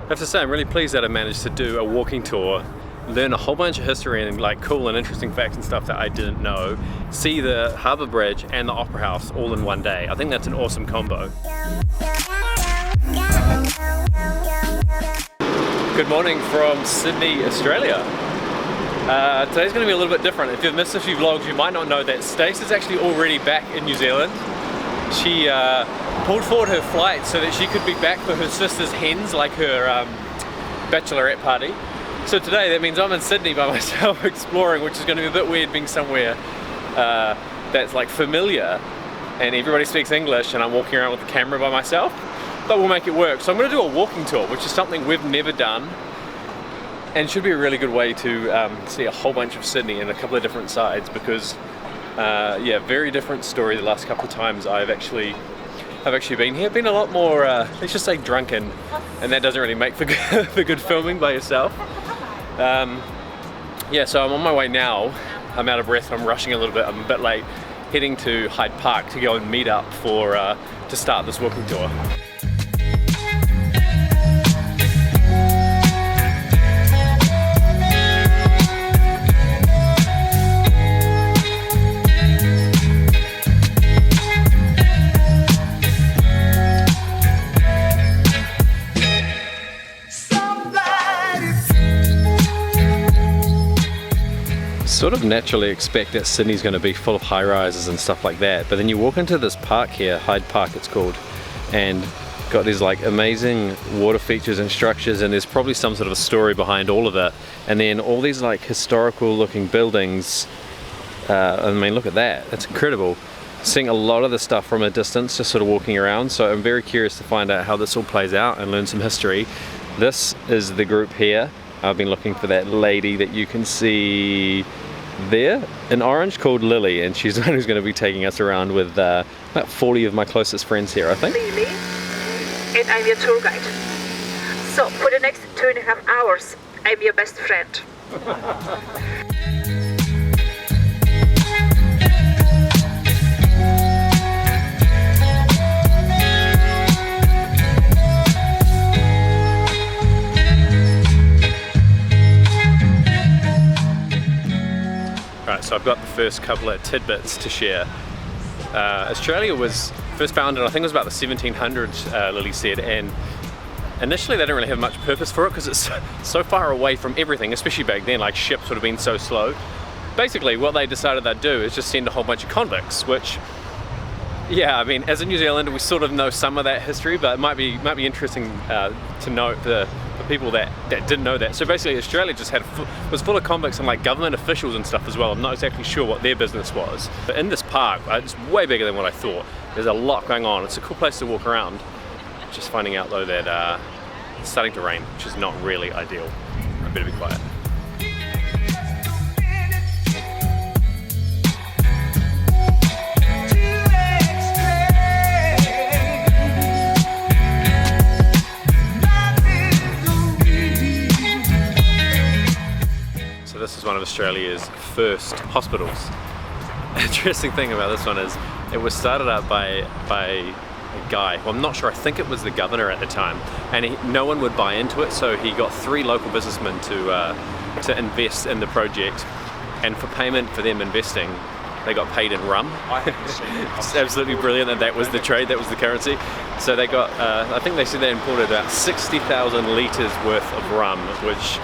I have to say I'm really pleased that I managed to do a walking tour, learn a whole bunch of history and like cool and interesting facts and stuff that I didn't know, see the Harbour Bridge and the Opera House all in one day. I think that's an awesome combo. Good morning from Sydney, Australia. Today's going to be a little bit different. If you've missed a few vlogs, you might not know that Stacey's actually already back in New Zealand. She pulled forward her flight so that she could be back for her sister's hens, like her bachelorette party. So today that means I'm in Sydney by myself exploring, which is going to be a bit weird being somewhere that's like familiar and everybody speaks English and I'm walking around with the camera by myself, but we'll make it work. So I'm going to do a walking tour, which is something we've never done and should be a really good way to see a whole bunch of Sydney and a couple of different sides, because yeah, very different story the last couple of times I've actually been here. Been a lot more, let's just say drunken, and that doesn't really make for good filming by yourself. Yeah, so I'm on my way now. I'm out of breath, I'm rushing a little bit, I'm a bit late, heading to Hyde Park to go and meet up for, to start this walking tour. Sort of naturally expect that Sydney's going to be full of high-rises and stuff like that, but then you walk into this park here, Hyde Park it's called, and got these like amazing water features and structures, and there's probably some sort of a story behind all of it, and then all these like historical looking buildings. I mean, look at that, it's incredible. Seeing a lot of the stuff from a distance, just sort of walking around, so I'm very curious to find out how this all plays out and learn some history. This is the group here. I've been looking for that lady that you can see there in orange called Lily, and she's the one who's going to be taking us around with about 40 of my closest friends here, I think. Lily, and I'm your tour guide. So for the next 2.5 hours, I'm your best friend. So I've got the first couple of tidbits to share. Australia was first founded, I think it was about the 1700s, Lily said, and initially they didn't really have much purpose for it because it's so far away from everything, especially back then, like ships would have been so slow. Basically what they decided they'd do is just send a whole bunch of convicts, which, yeah, I mean, as a New Zealander we sort of know some of that history, but it might be interesting to note the people that didn't know that. So basically Australia just was full of convicts and like government officials and stuff as well. I'm not exactly sure what their business was. But in this park, it's way bigger than what I thought. There's a lot going on. It's a cool place to walk around. Just finding out though that it's starting to rain, which is not really ideal. I better be quiet. This is one of Australia's first hospitals. Interesting thing about this one is it was started up by a guy, well I'm not sure, I think it was the governor at the time, and no one would buy into it, so he got 3 local businessmen to invest in the project, and for payment for them investing they got paid in rum. It's absolutely brilliant that was the trade, that was the currency. So they got, I think they said they imported about 60,000 litres worth of rum, which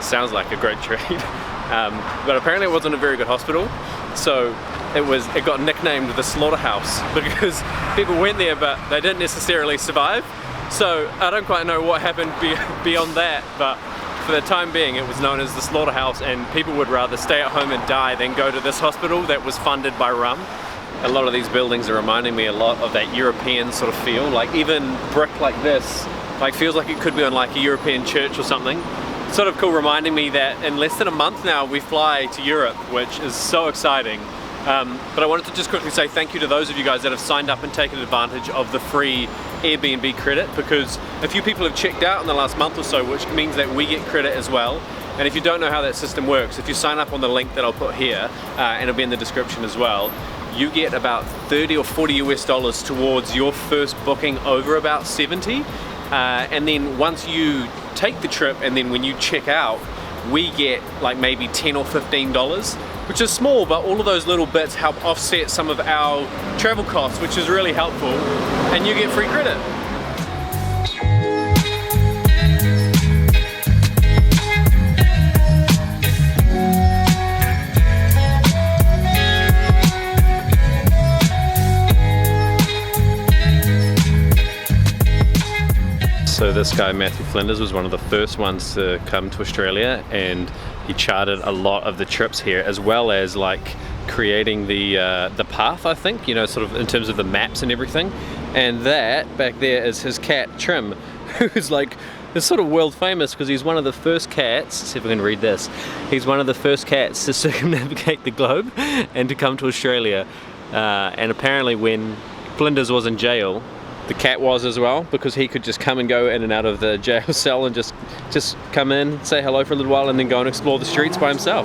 sounds like a great trade, but apparently it wasn't a very good hospital, so it got nicknamed the slaughterhouse because people went there but they didn't necessarily survive. So I don't quite know what happened beyond that, but for the time being it was known as the slaughterhouse, and people would rather stay at home and die than go to this hospital that was funded by rum. A lot of these buildings are reminding me a lot of that European sort of feel, like even brick like this, like feels like it could be on like a European church or something. Sort of cool, reminding me that in less than a month now we fly to Europe, which is so exciting. But I wanted to just quickly say thank you to those of you guys that have signed up and taken advantage of the free Airbnb credit, because a few people have checked out in the last month or so, which means that we get credit as well. And if you don't know how that system works, if you sign up on the link that I'll put here, and it'll be in the description as well, you get about 30 or 40 US dollars towards your first booking over about 70. and then once you take the trip and then when you check out, we get like maybe $10 or $15, which is small, but all of those little bits help offset some of our travel costs, which is really helpful, and you get free credit. So this guy Matthew Flinders was one of the first ones to come to Australia, and he charted a lot of the trips here, as well as like creating the path, I think, you know, sort of in terms of the maps and everything. And that back there is his cat Trim, who's like is sort of world famous because he's one of the first cats. Let's see if we can read this. He's one of the first cats to circumnavigate the globe and to come to Australia. And apparently when Flinders was in jail, the cat was as well, because he could just come and go in and out of the jail cell and just come in, say hello for a little while, and then go and explore the streets by himself.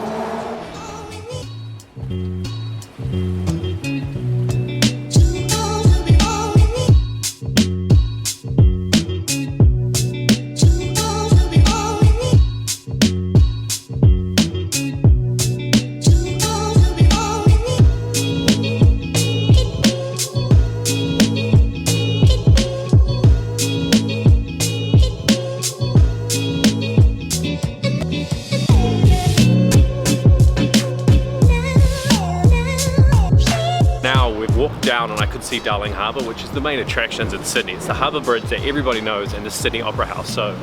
Down and I could see Darling Harbour, which is the main attractions in Sydney. It's the Harbour Bridge that everybody knows and the Sydney Opera House. So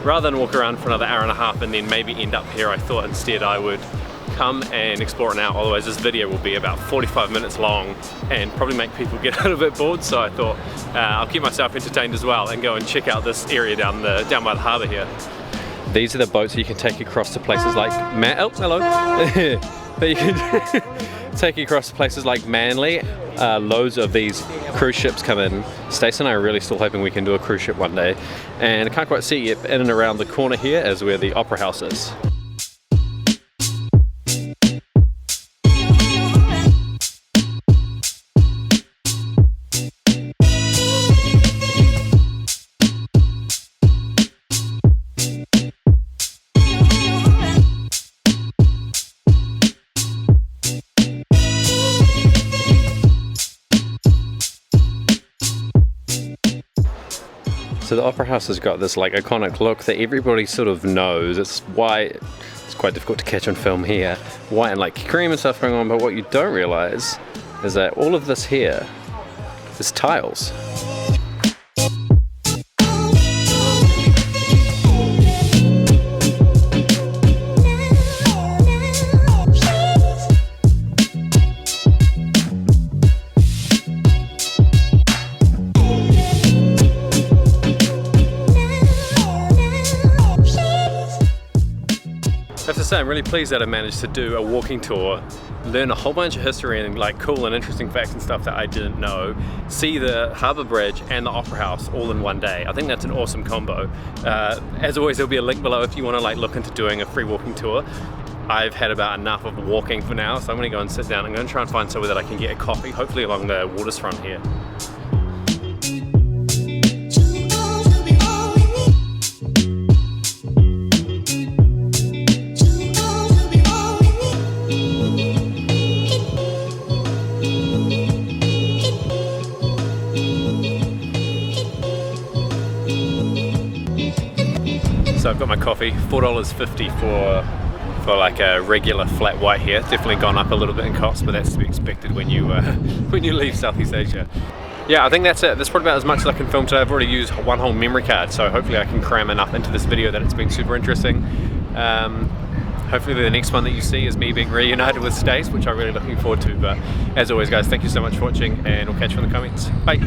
rather than walk around for another hour and a half and then maybe end up here, I thought instead I would come and explore it now. Otherwise this video will be about 45 minutes long and probably make people get a little bit bored. So I thought I'll keep myself entertained as well and go and check out this area down by the harbour here. These are the boats that you can take across to places like oh, hello. That you can take you across to places like Manly. Loads of these cruise ships come in. Stacey and I are really still hoping we can do a cruise ship one day, and I can't quite see it yet. In and around the corner here is where the Opera House is. So the Opera House has got this like iconic look that everybody sort of knows. It's white, it's quite difficult to catch on film here. White and like cream and stuff going on, but what you don't realize is that all of this here is tiles. I have to say I'm really pleased that I managed to do a walking tour, learn a whole bunch of history and like cool and interesting facts and stuff that I didn't know, see the Harbour Bridge and the Opera House all in one day. I think that's an awesome combo. As always, there'll be a link below if you want to like look into doing a free walking tour. I've had about enough of walking for now, so I'm going to go and sit down. I'm going to try and find somewhere that I can get a coffee, hopefully along the waterfront here. So I've got my coffee, $4.50 for like a regular flat white here. Definitely gone up a little bit in cost, but that's to be expected when you leave Southeast Asia. Yeah, I think that's it. That's probably about as much as I can film today. I've already used one whole memory card, so hopefully I can cram enough into this video that it's been super interesting. Hopefully the next one that you see is me being reunited with Stacey, which I'm really looking forward to. But as always guys, thank you so much for watching, and we'll catch you in the comments. Bye!